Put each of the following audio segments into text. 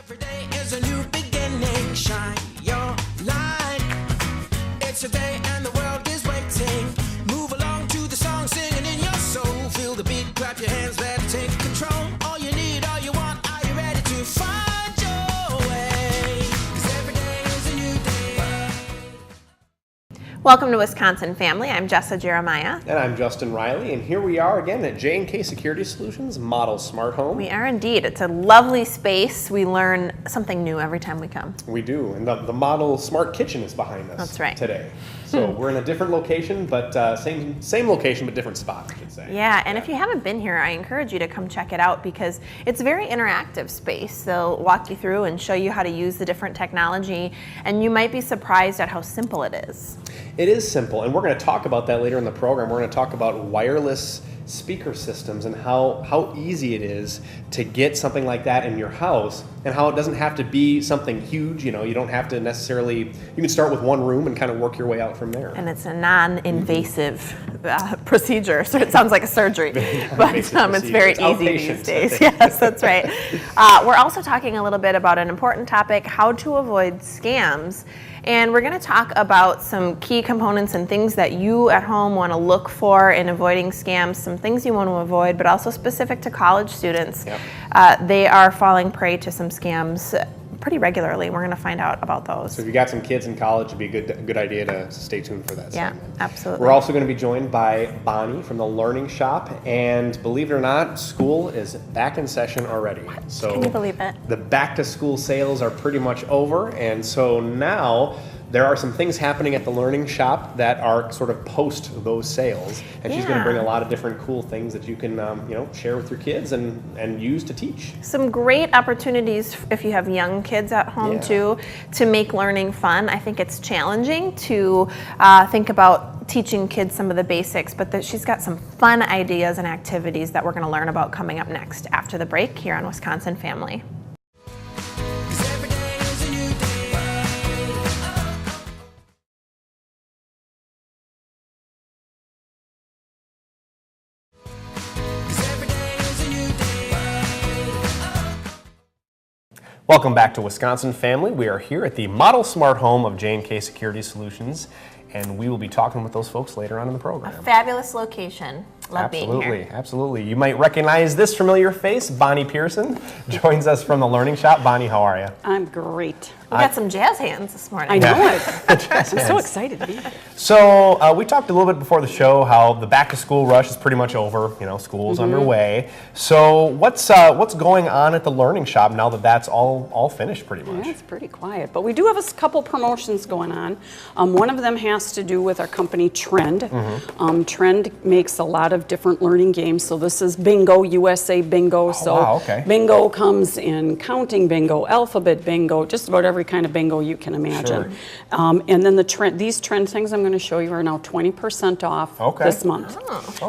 Every day is a new beginning. Shine your light. It's a day and the world is waiting. Move along to the song, singing in your soul. Feel the beat, clap your hands, let it take control. All you need, all you want, are you ready to find your way? 'Cause every day is a new day. Welcome to Wisconsin Family. I'm Jessa Jeremiah. And I'm Justin Riley, and here we are again at J&K Security Solutions Model Smart Home. We are indeed. It's a lovely space. We learn something new every time we come. We do, and the Model Smart Kitchen is behind us. That's right. Today. So we're in a different location, but same location, but different spot, I should say. Yeah, and if you haven't been here, I encourage you to come check it out because it's a very interactive space. They'll walk you through and show you how to use the different technology, and you might be surprised at how simple it is. It is simple, and we're going to talk about that later in the program. We're going to talk about wireless speaker systems and how easy it is to get something like that in your house, and how it doesn't have to be something huge. You know, you don't have to necessarily, you can start with one room and kind of work your way out from there. And it's a non-invasive procedure, so it sounds like a surgery, but it's very easy these days. Yes, that's right. We're also talking a little bit about an important topic, how to avoid scams. And we're going to talk about some key components and things that you at home want to look for in avoiding scams, some things you want to avoid, but also specific to college students. Yep. They are falling prey to some scams pretty regularly. We're going to find out about those. So if you got some kids in college, it'd be a good idea to stay tuned for that segment. Yeah, absolutely. We're also going to be joined by Bonnie from the Learning Shop, and believe it or not, school is back in session already. So can you believe it? The back to school sales are pretty much over, and so now there are some things happening at the Learning Shop that are sort of post those sales, and she's going to bring a lot of different cool things that you can share with your kids and use to teach. Some great opportunities if you have young kids at home too, to make learning fun. I think it's challenging to think about teaching kids some of the basics, but she's got some fun ideas and activities that we're going to learn about coming up next after the break here on Wisconsin Family. Welcome back to Wisconsin Family. We are here at the Model Smart Home of J&K Security Solutions, and we will be talking with those folks later on in the program. A fabulous location. Love being here. Absolutely. You might recognize this familiar face. Bonnie Pearson joins us from the Learning Shop. Bonnie, how are you? I'm great. We got some jazz hands this morning. I know it. I'm so excited to be here. So we talked a little bit before the show how the back to school rush is pretty much over. You know, school's underway. So what's going on at the Learning Shop now that that's all finished pretty much? Yeah, it's pretty quiet, but we do have a couple promotions going on. One of them has to do with our company Trend. Trend makes a lot of different learning games. So this is Bingo, USA Bingo. Bingo comes in counting bingo, alphabet bingo, just about every kind of bingo you can imagine. Sure. And then these Trend things I'm going to show you are now 20% off this month.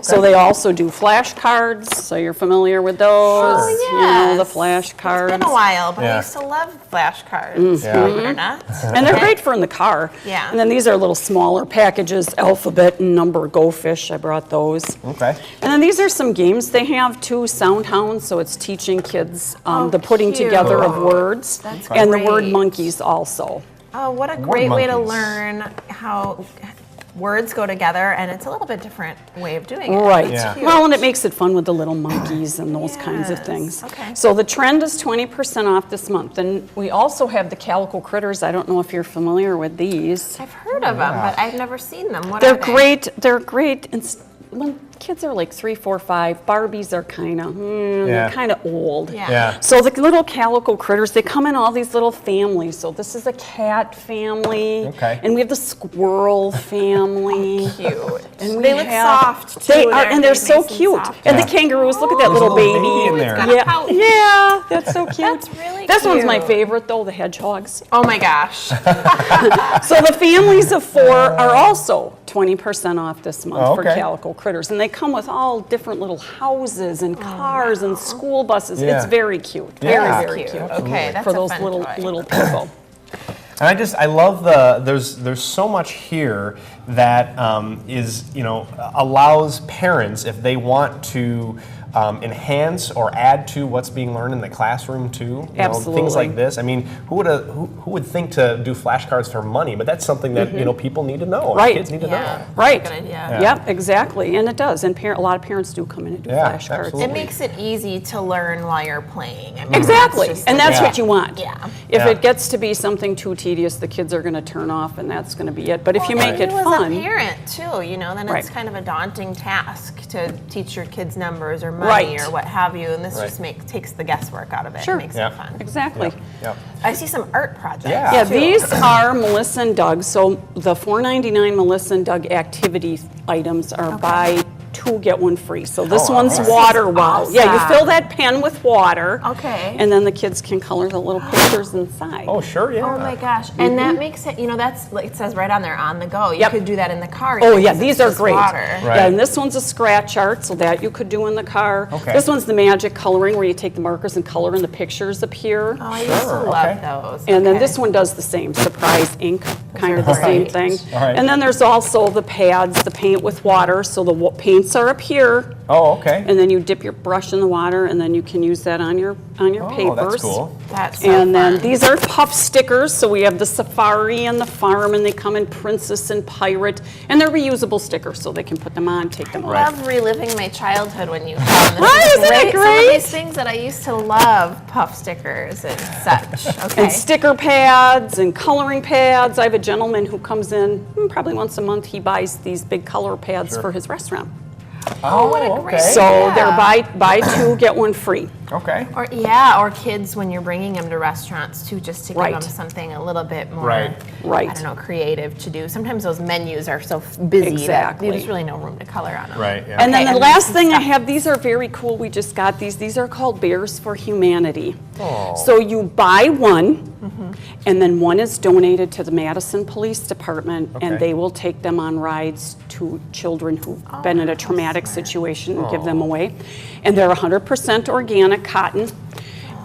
So they also do flashcards, so you're familiar with those. Sure. You know, the flashcards. It's been a while, but I used to love flashcards, believe it or not. And they're great for in the car. Yeah. And then these are little smaller packages, alphabet and number, Go Fish, I brought those. Okay. And then these are some games they have too, Sound Hounds, so it's teaching kids the putting together of words. That's and great. the word monkeys also. Oh, what a great way to learn how words go together, and it's a little bit different way of doing it. Right. Yeah. Well, and it makes it fun with the little monkeys and those kinds of things. Okay. So the Trend is 20% off this month. And we also have the Calico Critters. I don't know if you're familiar with these. I've heard of them, but I've never seen them. What They're are they? great. They're great. When kids are like 3, 4, 5, Barbies are kind of they're kind of old. Yeah. So the little Calico Critters, they come in all these little families. So this is a cat family, and we have the squirrel family. Cute. And they look soft too. They are, and they're so cute. And the kangaroos, look at that little baby. In there. Yeah, that's so cute. That's really cute. This one's my favorite though, the hedgehogs. Oh my gosh. So the families of 4 are also 20% off this month for Calico Critters. And they come with all different little houses and cars and school buses. It's very cute. Very cute. Okay, that's for a those fun little toy. little people. And I love there's so much here that allows parents, if they want to enhance or add to what's being learned in the classroom too. You know, Absolutely. things like this. I mean, who would think to do flashcards for money? But that's something that you know people need to know. Right. Kids need to know. Right. Good idea. Yeah. Yep, exactly, and it does. And a lot of parents do come in and do Yeah, flashcards. absolutely. It makes it easy to learn while you're playing. I mean, Exactly, that's just and that's Yeah. what you want. Yeah. If Yeah. it gets to be something too tedious, the kids are going to turn off, and that's going to be it. But if you make it you fun, as a parent too, you know, then Right. it's kind of a daunting task to teach your kids numbers or money Right. or what have you, and this Right. just takes the guesswork out of it. Sure. And makes Yeah. it fun. exactly. Yep. I see some art projects. Yeah. Yeah, too. these are Melissa and Doug. So the $4.99 Melissa and Doug activity items are buy two, get one free. So this Oh, one's alright. water wow. Yeah, you awesome. fill that pen with water. Okay. And then the kids can color the little pictures inside. Oh, sure, yeah. Oh my gosh! And that makes it, you know, that's like it says right on there, on the go. You Yep. could do that in the car. Oh even, yeah, 'cause these it's are just great. Water. Right. Yeah, and this one's a scratch art, so that you could do in the car. Okay. This one's the magic coloring, where you take the markers and color and the pictures appear. Oh, I used to Sure, love okay. those. And then Okay. this one does the same, surprise ink, kind are of the same great. thing. All right. And then there's also the pads, the paint with water, so the paints are up here, Oh, okay. and then you dip your brush in the water, and then you can use that on your papers. Oh, that's cool. That's so And then fun. these are puff stickers, so we have the safari and the farm, and they come in princess and pirate, and they're reusable stickers, so they can put them on, take them I off. love reliving my childhood when you come. This Right, is isn't it Some of great? these things that I used to love, puff stickers and such. Okay. And sticker pads and coloring pads. I have a gentleman who comes in probably once a month. He buys these big color pads for his restaurant. Oh, what a okay. great- So Yeah. they're buy two, get one free. Okay. Or kids when you're bringing them to restaurants too, just to give Right. them something a little bit more, Right. Right. I don't know, creative to do. Sometimes those menus are so busy Exactly. that there's really no room to color on them. Right, yeah. And then Okay, the and last some thing I stuff. have, these are very cool. We just got these. These are called Bears for Humanity. Oh. So you buy one, and then one is donated to the Madison Police Department, Okay. and they will take them on rides to children who've been in a traumatic situation and give them away. And they're 100% organic cotton.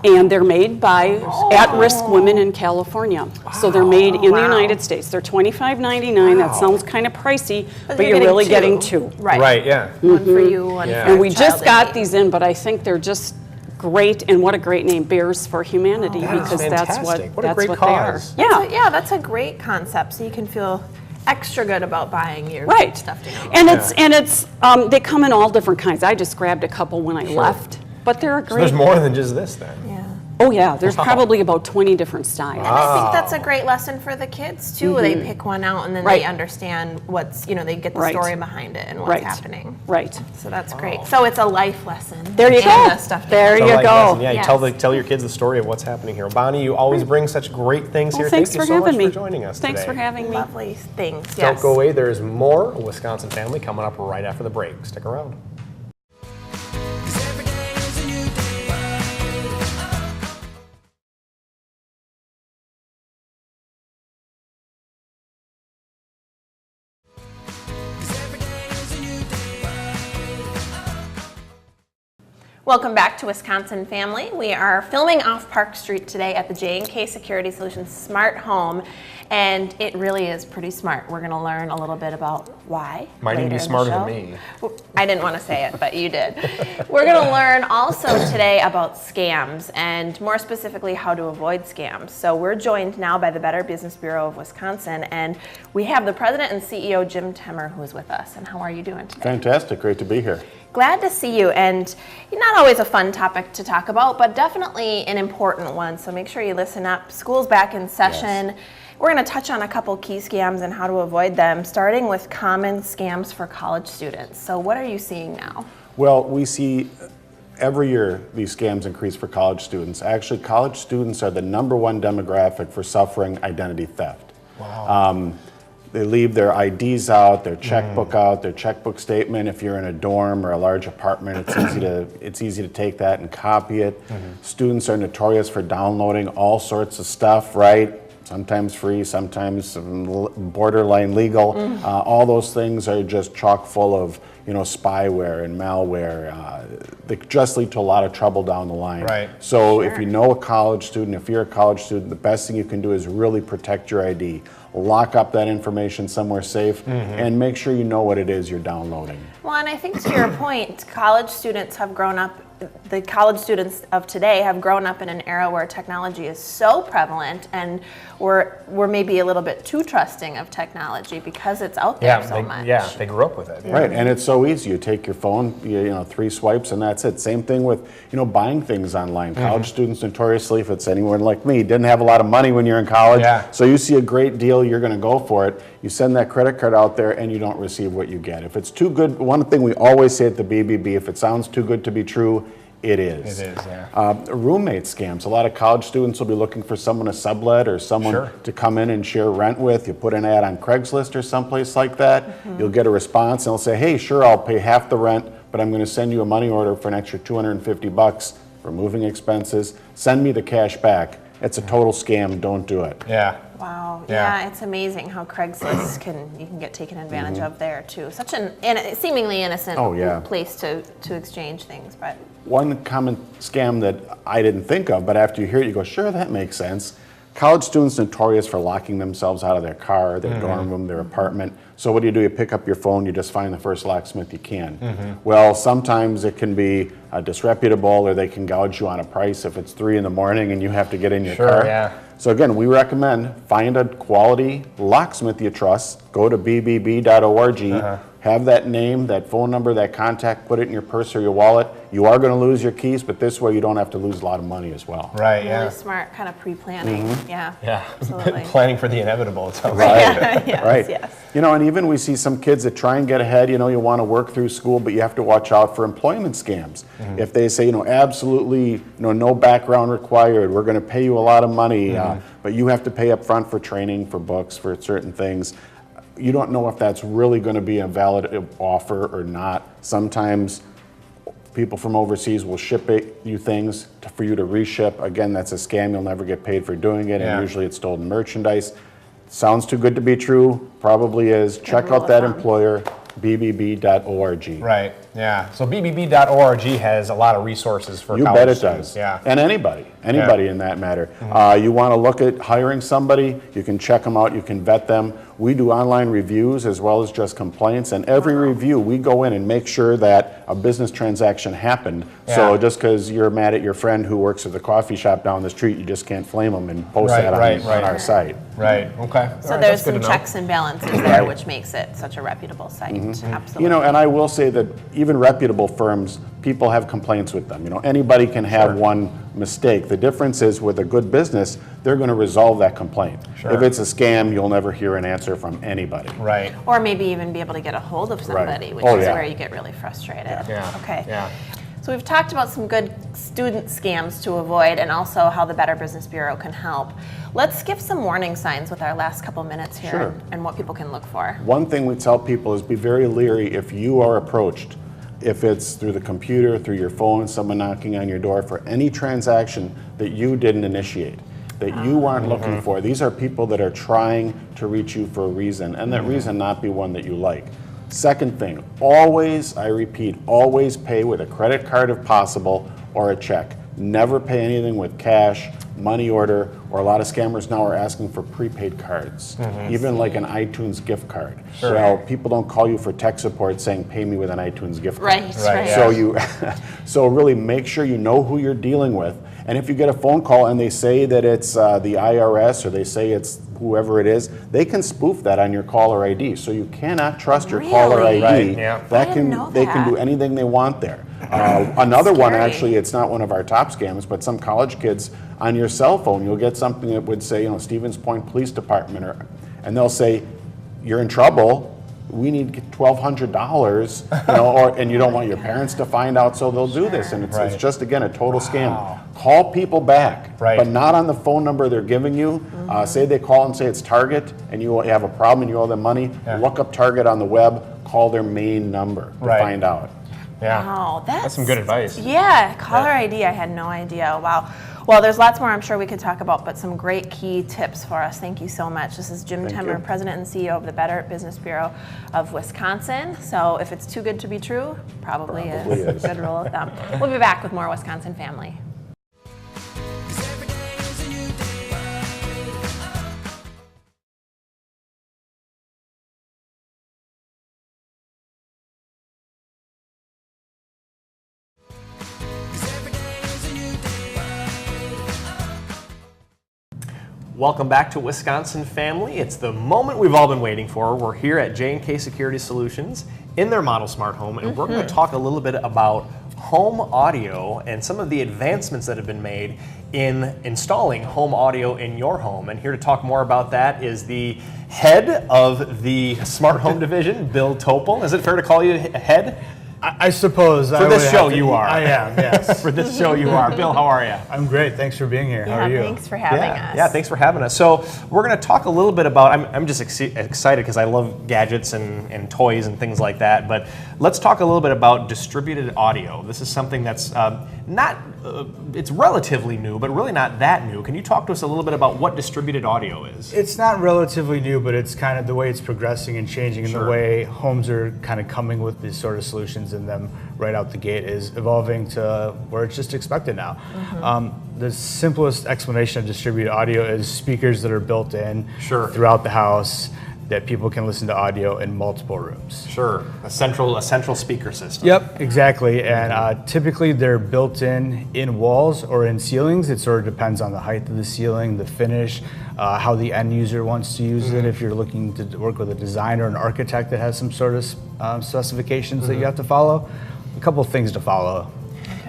And they're made by at-risk women in California. So they're made in the Wow. United States. They're $25.99. That sounds kind of pricey, but you're getting really two. getting two. Right. Right, yeah. One for you, one Yeah. for And we a just child got in these in, but I think they're just great, and what a great name, Bears for Humanity, That is because that's what fantastic. What a that's great what they are. cause. Yeah, Yeah, that's a great concept. So you can feel extra good about buying your right. stuffed animal. And it's they come in all different kinds. I just grabbed a couple when I left, but they're a So great. there's more than just this then. Yeah. Oh yeah, there's probably about 20 different styles. And I think that's a great lesson for the kids too. They pick one out and then Right. they understand what's, they get the Right. story behind it and what's Right. happening. Right. So that's great. So it's a life lesson. There you and go. a stuffed There animal. you Like go. lesson. Yeah, you Yes. tell your kids the story of what's happening here. Bonnie, you always bring such great things Well, here. thanks Thank for you so having much me. for joining us Thanks today. for having me. Lovely things. Don't Yes. go away. There's more Wisconsin Family coming up right after the break. Stick around. 'Cause every day is a new day. Welcome back to Wisconsin Family. We are filming off Park Street today at the J&K Security Solutions Smart Home, and it really is pretty smart. We're going to learn a little bit about why. Might even later be in the smarter than show. me. I didn't want to say it, but you did. We're going to learn also today about scams, and more specifically how to avoid scams. So we're joined now by the Better Business Bureau of Wisconsin, and we have the President and CEO, Jim Temmer, who is with us. And how are you doing today? Fantastic, great to be here. Glad to see you, and not always a fun topic to talk about, but definitely an important one, so make sure you listen up. School's back in session. Yes. We're going to touch on a couple key scams and how to avoid them, starting with common scams for college students. So what are you seeing now? Well, we see every year these scams increase for college students. Actually, college students are the #1 demographic for suffering identity theft. Wow. They leave their IDs out, their checkbook out, their checkbook statement. If you're in a dorm or a large apartment, it's easy to take that and copy it. Students are notorious for downloading all sorts of stuff, right? sometimes free, sometimes borderline legal. All those things are just chock full of spyware and malware. They just lead to a lot of trouble down the line. Right. So if you know a college student, if you're a college student, the best thing you can do is really protect your ID. Lock up that information somewhere safe and make sure you know what it is you're downloading. Well, and I think to your point, college students have grown up, the college students of today have grown up in an era where technology is so prevalent, and we're maybe a little bit too trusting of technology because it's out there so much. Yeah, they grew up with it. Right, and it's so easy. You take your phone, 3 swipes, and that's it. Same thing with, buying things online. College students notoriously, if it's anyone like me, didn't have a lot of money when you're in college. Yeah. So you see a great deal, you're going to go for it. You send that credit card out there, and you don't receive what you get. If it's too good, one thing we always say at the BBB, if it sounds too good to be true, it is. It is, yeah. Roommate scams. A lot of college students will be looking for someone to sublet or someone to come in and share rent with. You put an ad on Craigslist or someplace like that. You'll get a response, and they'll say, hey, sure, I'll pay half the rent, but I'm going to send you a money order for an extra $250 for moving expenses. Send me the cash back. It's a total scam. Don't do it. Yeah. Wow. Yeah. Yeah, it's amazing how Craigslist you can get taken advantage of there too. Such an seemingly innocent place to exchange things, but one common scam that I didn't think of, but after you hear it, you go, sure, that makes sense. College students notorious for locking themselves out of their car, their dorm room, their apartment. So what do? You pick up your phone, you just find the first locksmith you can. Well, sometimes it can be disreputable, or they can gouge you on a price if it's 3 in the morning and you have to get in your car. Yeah. So again, we recommend find a quality locksmith you trust, go to bbb.org, have that name, that phone number, that contact, put it in your purse or your wallet. You are going to lose your keys, but this way you don't have to lose a lot of money as well. Right, really smart kind of pre-planning. Yeah. Yeah, absolutely. Planning for the inevitable. It sounds Right. Yes, Right. yes. And even we see some kids that try and get ahead. You want to work through school, but you have to watch out for employment scams. If they say, absolutely, no background required, we're going to pay you a lot of money, but you have to pay up front for training, for books, for certain things. You don't know if that's really going to be a valid offer or not. Sometimes people from overseas will ship you things for you to reship. Again, that's a scam. You'll never get paid for doing it, and usually it's stolen merchandise. Sounds too good to be true. Probably is. Check out that employer, bbb.org. Right, yeah. So bbb.org has a lot of resources for You college bet it students. does. Yeah. And anybody in that matter. You want to look at hiring somebody, you can check them out, you can vet them. We do online reviews as well as just complaints, and every review we go in and make sure that a business transaction happened. So just because you're mad at your friend who works at the coffee shop down the street, you just can't flame them and post that on our site. Right, okay. So there's some checks and balances there, which makes it such a reputable site. Absolutely. And I will say that even reputable firms, people have complaints with them. Anybody can have one mistake. The difference is with a good business, they're going to resolve that complaint. If it's a scam, you'll never hear an answer from anybody. Right. Or maybe even be able to get a hold of somebody, which is where you get really frustrated. Yeah. Okay. Yeah. So we've talked about some good student scams to avoid and also how the Better Business Bureau can help. Let's give some warning signs with our last couple minutes here and what people can look for. One thing we tell people is be very leery if you are approached, if it's through the computer, through your phone, someone knocking on your door for any transaction that you didn't initiate, that you aren't looking for. These are people that are trying to reach you for a reason, and that reason not be one that you like. Second thing, always, I repeat, always pay with a credit card if possible or a check. Never pay anything with cash, money order, or a lot of scammers now are asking for prepaid cards, even like an iTunes gift card. Well, people don't call you for tech support saying pay me with an iTunes gift card. Right. So so really make sure you know who you're dealing with. And if you get a phone call and they say that it's the IRS or they say it's whoever it is, they can spoof that on your caller ID. So you cannot trust your caller ID. Right, yeah. They can do anything they want there. Another one, actually, it's not one of our top scams, but some college kids on your cell phone, you'll get something that would say, Stevens Point Police Department, and they'll say, you're in trouble. We need $1,200, and you don't want your parents to find out, so they'll do this, and it's just, again, a total scam. Call people back, but not on the phone number they're giving you. Say they call and say it's Target, and you have a problem and you owe them money, look up Target on the web, call their main number to find out. Yeah. Wow, that's some good advice. Yeah, caller ID, I had no idea. Wow. Well, there's lots more I'm sure we could talk about, but some great key tips for us. Thank you so much. This is Jim Temmer, President and CEO of the Better Business Bureau of Wisconsin. So if it's too good to be true, probably is. Good rule of thumb. We'll be back with more Wisconsin Family. Welcome back to Wisconsin Family. It's the moment we've all been waiting for. We're here at J&K Security Solutions in their model smart home, and we're going to talk a little bit about home audio and some of the advancements that have been made in installing home audio in your home. And here to talk more about that is the head of the Smart Home Division, Bill Topol. Is it fair to call you head? I suppose. For this show, you are. I am, yes. For this show, you are. Bill, how are you? I'm great. Thanks for being here. How are you? Thanks for having us. Yeah, thanks for having us. So we're going to talk a little bit about, I'm just excited because I love gadgets and toys and things like that, but let's talk a little bit about distributed audio. This is something that's it's relatively new, but really not that new. Can you talk to us a little bit about what distributed audio is? It's not relatively new, but it's kind of the way it's progressing and changing, and the way homes are kind of coming with these sort of solutions in them right out the gate is evolving to where it's just expected now. The simplest explanation of distributed audio is speakers that are built in throughout the house that people can listen to audio in multiple rooms. Sure, a central speaker system. Yep, exactly, and typically they're built in walls or in ceilings. It sort of depends on the height of the ceiling, the finish, how the end user wants to use it. If you're looking to work with a designer or an architect that has some sort of specifications that you have to follow, a couple of things to follow.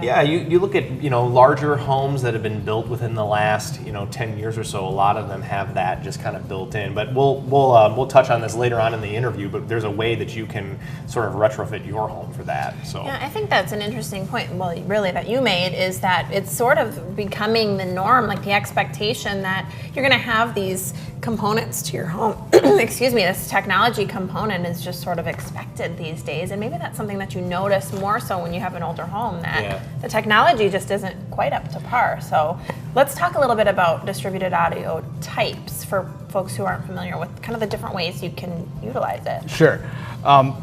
Yeah, you look at larger homes that have been built within the last 10 years or so. A lot of them have that just kind of built in. But we'll touch on this later on in the interview. But there's a way that you can sort of retrofit your home for that. So yeah, I think that's an interesting point. Well, really that you made is that it's sort of becoming the norm, like the expectation that you're going to have these components to your home. Excuse me, this technology component is just sort of expected these days, and maybe that's something that you notice more so when you have an older home, that the technology just isn't quite up to par. So let's talk a little bit about distributed audio types for folks who aren't familiar with kind of the different ways you can utilize it. Sure.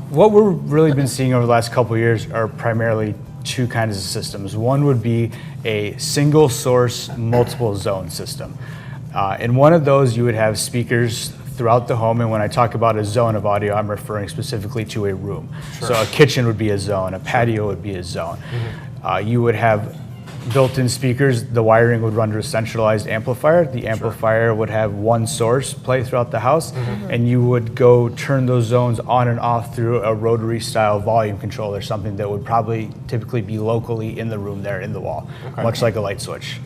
What we've really been seeing over the last couple of years are primarily two kinds of systems. One would be a single source, multiple zone system. In one of those, you would have speakers throughout the home, and when I talk about a zone of audio, I'm referring specifically to a room. So a kitchen would be a zone, a patio would be a zone. You would have built-in speakers. The wiring would run to a centralized amplifier. The amplifier would have one source play throughout the house, and you would go turn those zones on and off through a rotary style volume controller, something that would probably typically be locally in the room there in the wall, much like a light switch.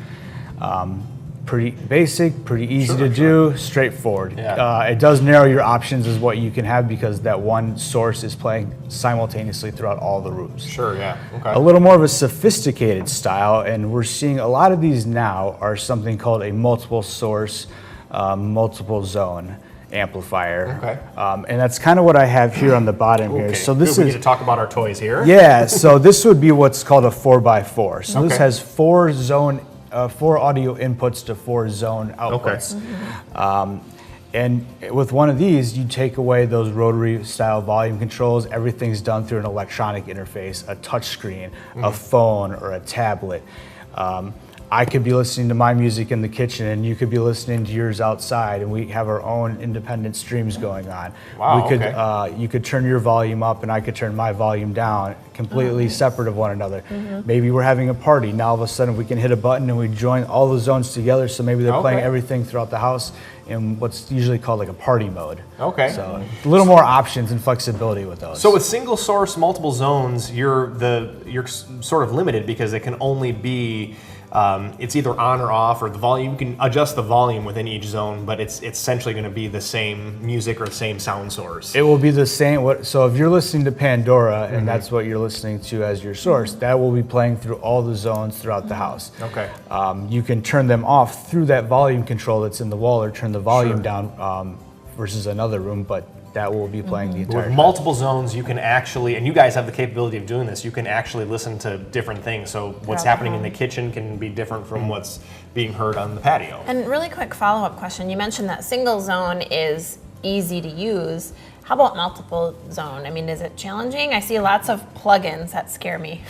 Pretty basic, pretty easy to do, straightforward. It does narrow your options as what you can have because that one source is playing simultaneously throughout all the rooms. A little more of a sophisticated style, and we're seeing a lot of these now, are something called a multiple source, multiple zone amplifier. And that's kind of what I have here on the bottom here. So this we get to talk about our toys here. Yeah, so this would be what's called a 4x4. So this has four audio inputs to four zone outputs. And with one of these, you take away those rotary style volume controls. Everything's done through an electronic interface, a touch screen, a phone, or a tablet. I could be listening to my music in the kitchen, and you could be listening to yours outside, and we have our own independent streams going on. You could turn your volume up, and I could turn my volume down, completely separate of one another. Maybe we're having a party. Now all of a sudden we can hit a button and we join all the zones together, so maybe they're playing everything throughout the house in what's usually called like a party mode. So a little more options and flexibility with those. So with single source, multiple zones, you're sort of limited because it can only be it's either on or off, or the volume. You can adjust the volume within each zone, but it's essentially going to be the same music or the same sound source. It will be the same. So if you're listening to Pandora and that's what you're listening to as your source, that will be playing through all the zones throughout the house. You can turn them off through that volume control that's in the wall, or turn the volume down versus another room, but that will be playing the entire With time. multiple zones, you can actually, and you guys have the capability of doing this, you can actually listen to different things. So what's happening in the kitchen can be different from what's being heard on the patio. And really quick follow-up question. You mentioned that single zone is easy to use. How about multiple zone? I mean, is it challenging? I see lots of plugins that scare me.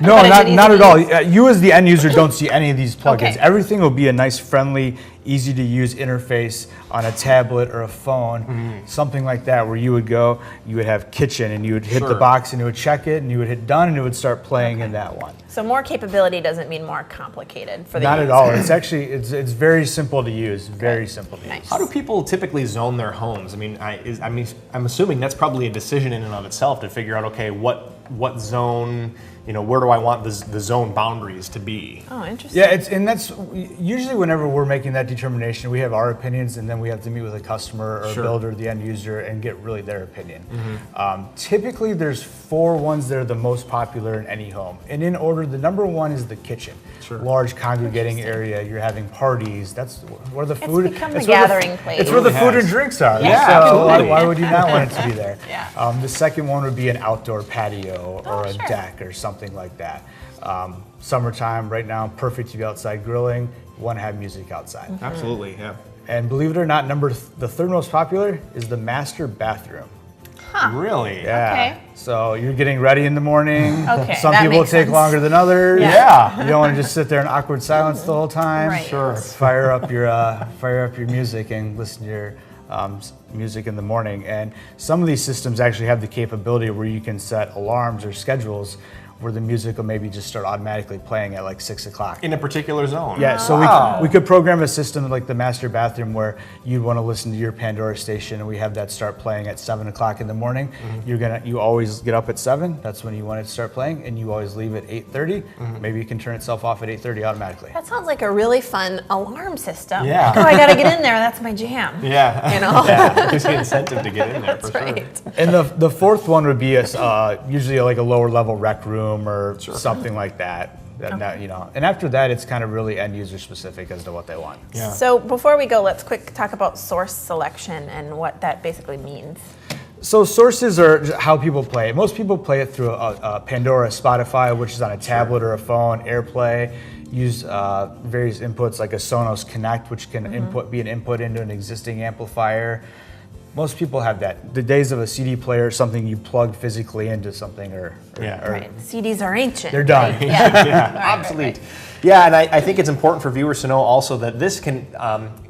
No, But is it easy not to at all. use? You as the end user don't see any of these plugins. Okay. Everything will be a nice, friendly, easy to use interface on a tablet or a phone, something like that, where you would go, you would have kitchen, and you would hit the box, and it would check it, and you would hit done, and it would start playing in that one. So more capability doesn't mean more complicated for the Not at user. all. It's actually it's very simple to use. Very simple to use. Nice. How do people typically zone their homes? I mean, I'm assuming that's probably a decision in and of itself to figure out, okay, what zone, where do I want the zone boundaries to be? Oh, interesting. Yeah, and that's usually whenever we're making that determination, we have our opinions, and then we have to meet with a customer or builder, the end user, and get really their opinion. Typically, there's 4 ones that are the most popular in any home, and in order, the number 1 is the kitchen. Large congregating area. You're having parties. That's where the food. become the gathering place. It's where the It food has. and drinks are. Yeah, so absolutely. why would you not want it to be there? Yeah. The second one would be an outdoor patio or a sure. deck or something like that. Summertime, right now, perfect to be outside grilling. You want to have music outside. Absolutely, yeah. And believe it or not, the third most popular is the master bathroom. Really? Yeah. Okay. So you're getting ready in the morning. Okay, Some that people makes take sense. longer than others. Yeah. You don't want to just sit there in awkward silence the whole time. Right. Sure. Fire up your music and listen to your music in the morning. And some of these systems actually have the capability where you can set alarms or schedules where the music will maybe just start automatically playing at like 6 o'clock. In a particular zone. Yeah, so we could program a system like the master bathroom where you'd want to listen to your Pandora station, and we have that start playing at 7 o'clock in the morning. You always get up at 7. That's when you want it to start playing, and you always leave at 8:30. Maybe you can turn itself off at 8:30 automatically. That sounds like a really fun alarm system. Yeah. Oh, I gotta get in there. That's my jam. Yeah. You know? Yeah. There's the incentive to get in there for That's sure. right. And the fourth one would be usually like a lower level rec room or something like that. And after that, it's kind of really end user specific as to what they want. Yeah. So before we go, let's quick talk about source selection and what that basically means. So sources are how people play it. Most people play it through a Pandora, Spotify, which is on a tablet or a phone, AirPlay. Use various inputs like a Sonos Connect, which can be an input into an existing amplifier. Most people have that. The days of a CD player is something you plug physically into something or Right. CDs are ancient. they're done. right? Yeah. Obsolete. Yeah, and I think it's important for viewers to know also that this can,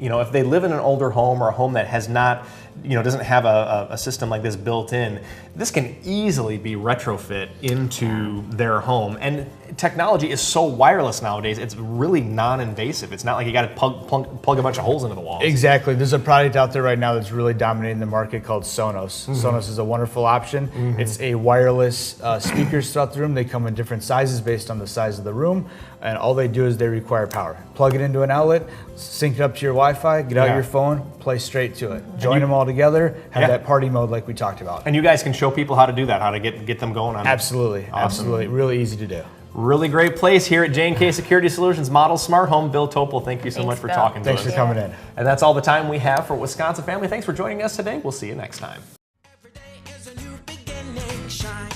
if they live in an older home or a home that has not, doesn't have a system like this built in, this can easily be retrofit into their home. And technology is so wireless nowadays, it's really non-invasive. It's not like you got to plug a bunch of holes into the walls. Exactly. There's a product out there right now that's really dominating the market called Sonos. Sonos is a wonderful option. It's a wireless speakers throughout the room. They come in different sizes based on the size of the room, and all they do is they require power. Plug it into an outlet, sync it up to your Wi-Fi, get out your phone, play straight to it. Join them all together, have that party mode like we talked about. And you guys can show people how to do that, how to get them going on it. Absolutely, absolutely. Really easy to do. Really great place here at J&K Security Solutions Model Smart Home. Bill Topol, thank you so much for Bill. talking to Thanks us. for coming in. And that's all the time we have for Wisconsin Family. Thanks for joining us today. We'll see you next time. Every day is a new beginning. Shine